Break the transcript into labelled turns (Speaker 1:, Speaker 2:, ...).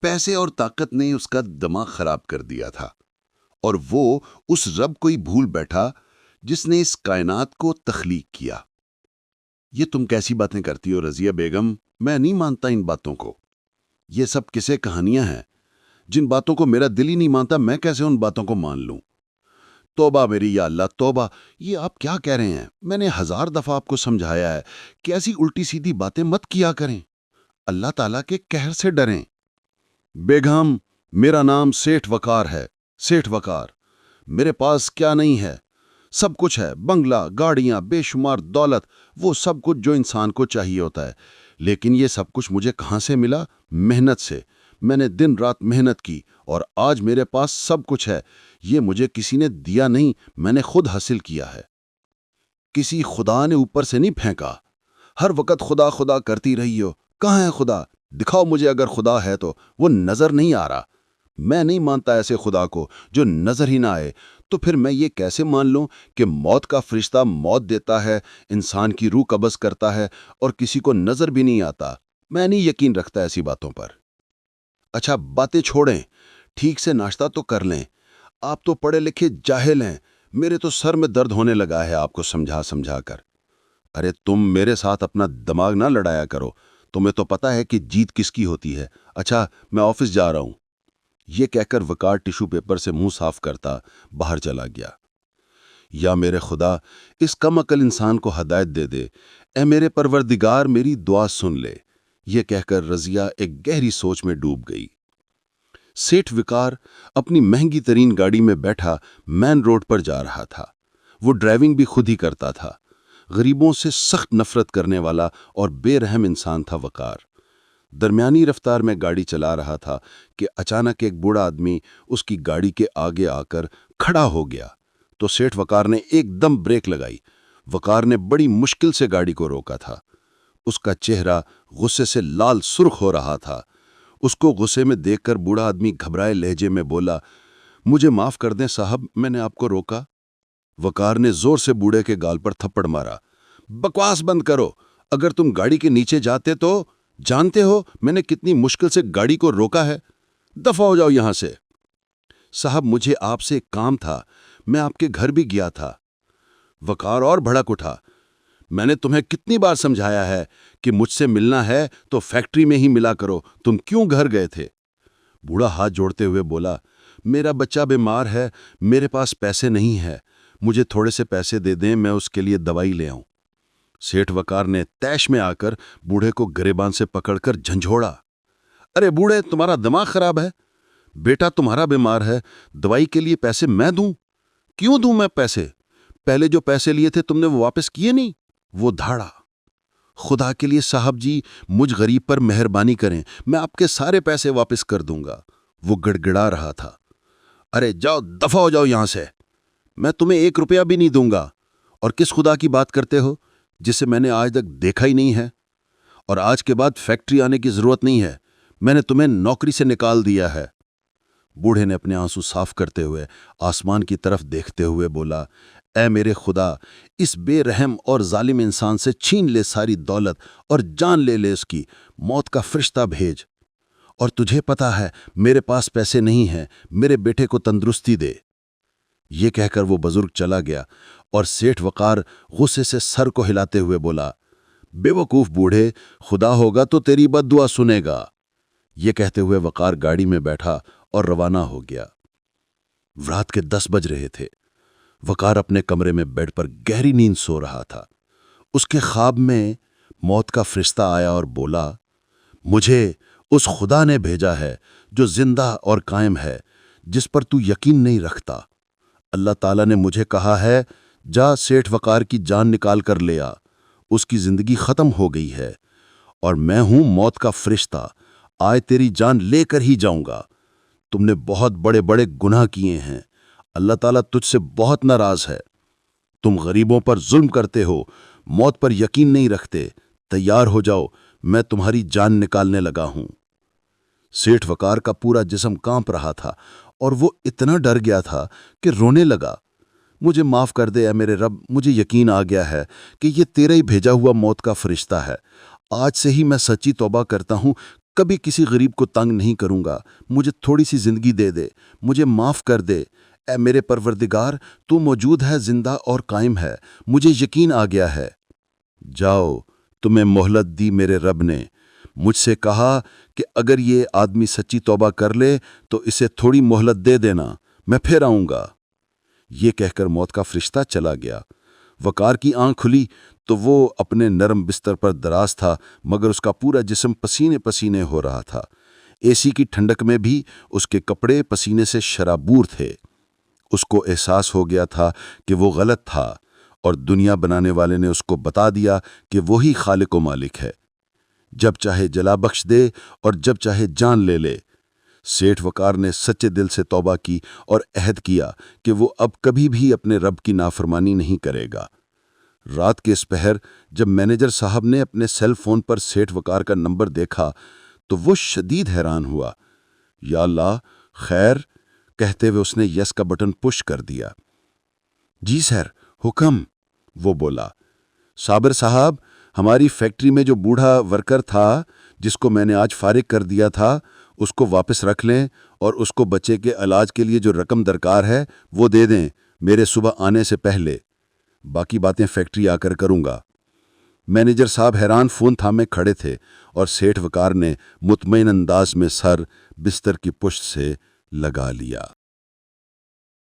Speaker 1: پیسے اور طاقت نے اس کا دماغ خراب کر دیا تھا اور وہ اس رب کو ہی بھول بیٹھا جس نے اس کائنات کو تخلیق کیا۔ یہ تم کیسی باتیں کرتی ہو رضیہ بیگم؟ میں نہیں مانتا ان باتوں کو۔ یہ سب قصے کہانیاں ہیں جن باتوں کو میرا دل ہی نہیں مانتا، میں کیسے ان باتوں کو مان لوں؟ توبہ میری یا اللہ توبہ! یہ آپ کیا کہہ رہے ہیں؟ میں نے 1000 دفعہ آپ کو سمجھایا ہے کہ ایسی الٹی سیدھی باتیں مت کیا کریں، اللہ تعالیٰ کے قہر سے ڈریں۔ بیگم، میرا نام سیٹھ وقار ہے، سیٹھ وقار۔ میرے پاس کیا نہیں ہے؟ سب کچھ ہے، بنگلہ، گاڑیاں، بے شمار دولت، وہ سب کچھ جو انسان کو چاہیے ہوتا ہے۔ لیکن یہ سب کچھ مجھے کہاں سے ملا؟ محنت سے۔ میں نے دن رات محنت کی اور آج میرے پاس سب کچھ ہے۔ یہ مجھے کسی نے دیا نہیں، میں نے خود حاصل کیا ہے۔ کسی خدا نے اوپر سے نہیں پھینکا۔ ہر وقت خدا خدا کرتی رہی ہو، کہاں ہے خدا؟ دکھاؤ مجھے اگر خدا ہے تو۔ وہ نظر نہیں آ رہا۔ میں نہیں مانتا ایسے خدا کو جو نظر ہی نہ آئے۔ تو پھر میں یہ کیسے مان لوں کہ موت کا فرشتہ موت دیتا ہے، انسان کی روح قبض کرتا ہے اور کسی کو نظر بھی نہیں آتا؟ میں نہیں یقین رکھتا ایسی باتوں پر۔ اچھا باتیں چھوڑیں، ٹھیک سے ناشتہ تو کر لیں۔ آپ تو پڑھے لکھے جاہل ہیں، میرے تو سر میں درد ہونے لگا ہے آپ کو سمجھا سمجھا کر۔ ارے تم میرے ساتھ اپنا دماغ نہ لڑایا کرو، تمہیں تو پتا ہے کہ جیت کس کی ہوتی ہے۔ اچھا میں آفس جا رہا ہوں۔ یہ کہہ کر وقار ٹیشو پیپر سے منہ صاف کرتا باہر چلا گیا۔ یا میرے خدا، اس کم عقل انسان کو ہدایت دے دے، اے میرے پروردگار میری دعا سن لے۔ یہ کہہ کر رضیہ ایک گہری سوچ میں ڈوب گئی۔ سیٹھ وقار اپنی مہنگی ترین گاڑی میں بیٹھا مین روڈ پر جا رہا تھا۔ وہ ڈرائیونگ بھی خود ہی کرتا تھا۔ غریبوں سے سخت نفرت کرنے والا اور بے رحم انسان تھا وقار۔ درمیانی رفتار میں گاڑی چلا رہا تھا کہ اچانک ایک بوڑھا آدمی اس کی گاڑی کے آگے آ کر کھڑا ہو گیا تو سیٹھ وقار نے ایک دم بریک لگائی۔ وقار نے بڑی مشکل سے گاڑی کو روکا تھا۔ اس کا چہرہ غصے سے لال سرخ ہو رہا تھا۔ اس کو غصے میں دیکھ کر بوڑھا آدمی گھبرائے لہجے میں بولا، مجھے معاف کر دیں صاحب، میں نے آپ کو روکا۔ وقار نے زور سے بوڑھے کے گال پر تھپڑ مارا۔ بکواس بند کرو، اگر تم گاڑی کے نیچے جاتے تو جانتے ہو میں نے کتنی مشکل سے گاڑی کو روکا ہے۔ دفع ہو جاؤ یہاں سے۔ صاحب مجھے آپ سے ایک کام تھا، میں آپ کے گھر بھی گیا تھا۔ وقار اور بھڑک اٹھا، میں نے تمہیں کتنی بار سمجھایا ہے کہ مجھ سے ملنا ہے تو فیکٹری میں ہی ملا کرو، تم کیوں گھر گئے تھے؟ بوڑھا ہاتھ جوڑتے ہوئے بولا، میرا بچہ بیمار ہے، میرے پاس پیسے نہیں ہے، مجھے تھوڑے سے پیسے دے دیں، میں اس کے لیے دوائی لے آؤں۔ سیٹھ وقار نے تیش میں آ کر بوڑھے کو گریبان سے پکڑ کر جھنجھوڑا۔ ارے بوڑھے، تمہارا دماغ خراب ہے؟ بیٹا تمہارا بیمار ہے، دوائی کے لیے پیسے میں دوں؟ کیوں دوں میں پیسے؟ پہلے جو پیسے لیے تھے تم نے وہ واپس کیے نہیں؟ وہ دھاڑا۔ خدا کے لیے صاحب جی، مجھ غریب پر مہربانی کریں، میں آپ کے سارے پیسے واپس کر دوں گا۔ وہ گڑگڑا رہا تھا۔ ارے جاؤ، دفع ہو جاؤ یہاں سے، میں تمہیں 1 روپیہ بھی نہیں دوں گا۔ اور کس خدا کی بات کرتے ہو جسے میں نے آج تک دیکھا ہی نہیں ہے؟ اور آج کے بعد فیکٹری آنے کی ضرورت نہیں ہے، میں نے تمہیں نوکری سے نکال دیا ہے۔ بوڑھے نے اپنے آنسو صاف کرتے ہوئے آسمان کی طرف دیکھتے ہوئے بولا، اے میرے خدا، اس بے رحم اور ظالم انسان سے چھین لے ساری دولت اور جان لے لے اس کی، موت کا فرشتہ بھیج۔ اور تجھے پتا ہے میرے پاس پیسے نہیں ہیں، میرے بیٹے کو تندرستی دے۔ یہ کہہ کر وہ بزرگ چلا گیا اور سیٹھ وقار غصے سے سر کو ہلاتے ہوئے بولا، بے وقوف بوڑھے، خدا ہوگا تو تیری بد دعا سنے گا۔ یہ کہتے ہوئے وقار گاڑی میں بیٹھا اور روانہ ہو گیا۔ رات کے 10 بج رہے تھے۔ وقار اپنے کمرے میں بیڈ پر گہری نیند سو رہا تھا۔ اس کے خواب میں موت کا فرشتہ آیا اور بولا، مجھے اس خدا نے بھیجا ہے جو زندہ اور قائم ہے، جس پر تو یقین نہیں رکھتا۔ اللہ تعالیٰ نے مجھے کہا ہے، جا سیٹھ وقار کی جان نکال کر لے آ، اس کی زندگی ختم ہو گئی ہے، اور میں ہوں موت کا فرشتہ، آئے تیری جان لے کر ہی جاؤں گا۔ تم نے بہت بڑے بڑے گناہ کیے ہیں، اللہ تعالیٰ تجھ سے بہت ناراض ہے۔ تم غریبوں پر ظلم کرتے ہو، موت پر یقین نہیں رکھتے، تیار ہو جاؤ، میں تمہاری جان نکالنے لگا ہوں۔ سیٹھ وقار کا پورا جسم کانپ رہا تھا اور وہ اتنا ڈر گیا تھا کہ رونے لگا۔ مجھے معاف کر دے اے میرے رب، مجھے یقین آ گیا ہے کہ یہ تیرا ہی بھیجا ہوا موت کا فرشتہ ہے۔ آج سے ہی میں سچی توبہ کرتا ہوں،
Speaker 2: کبھی کسی غریب کو تنگ نہیں کروں گا. مجھے تھوڑی سی زندگی دے دے. مجھے معاف کر دے. اے میرے پروردگار، تو موجود ہے، زندہ اور قائم ہے. مجھے یقین آ گیا ہے. جاؤ، تمہیں مہلت دی میرے رب نے. مجھ سے کہا کہ اگر یہ آدمی سچی توبہ کر لے تو اسے تھوڑی مہلت دے دینا، میں پھر آؤں گا. یہ کہہ کر موت کا فرشتہ چلا گیا. وقار کی آنکھ کھلی تو وہ اپنے نرم بستر پر دراز تھا، مگر اس کا پورا جسم پسینے پسینے ہو رہا تھا. اے سی کی ٹھنڈک میں بھی اس کے کپڑے پسینے سے شرابور تھے. اس کو احساس ہو گیا تھا کہ وہ غلط تھا، اور دنیا بنانے والے نے اس کو بتا دیا کہ وہی خالق و مالک ہے. جب چاہے جلا بخش دے اور جب چاہے جان لے لے. سیٹھ وقار نے سچے دل سے توبہ کی اور عہد کیا کہ وہ اب کبھی بھی اپنے رب کی نافرمانی نہیں کرے گا. رات کے اس پہر جب مینیجر صاحب نے اپنے سیل فون پر سیٹھ وقار کا نمبر دیکھا تو وہ شدید حیران ہوا. یا اللہ، خیر؟ کہتے ہوئے اس نے یس کا بٹن پش کر دیا. جی سر، حکم، وہ بولا. صابر صاحب، ہماری فیکٹری میں جو بوڑھا ورکر تھا جس کو میں نے آج فارغ کر دیا تھا، اس کو واپس رکھ لیں اور اس کو بچے کے علاج کے لیے جو رقم درکار ہے وہ دے دیں میرے صبح آنے سے پہلے. باقی باتیں فیکٹری آ کر کروں گا. مینیجر صاحب حیران فون تھامے کھڑے تھے اور سیٹھ وقار نے مطمئن انداز میں سر بستر کی پشت سے لگا لیا.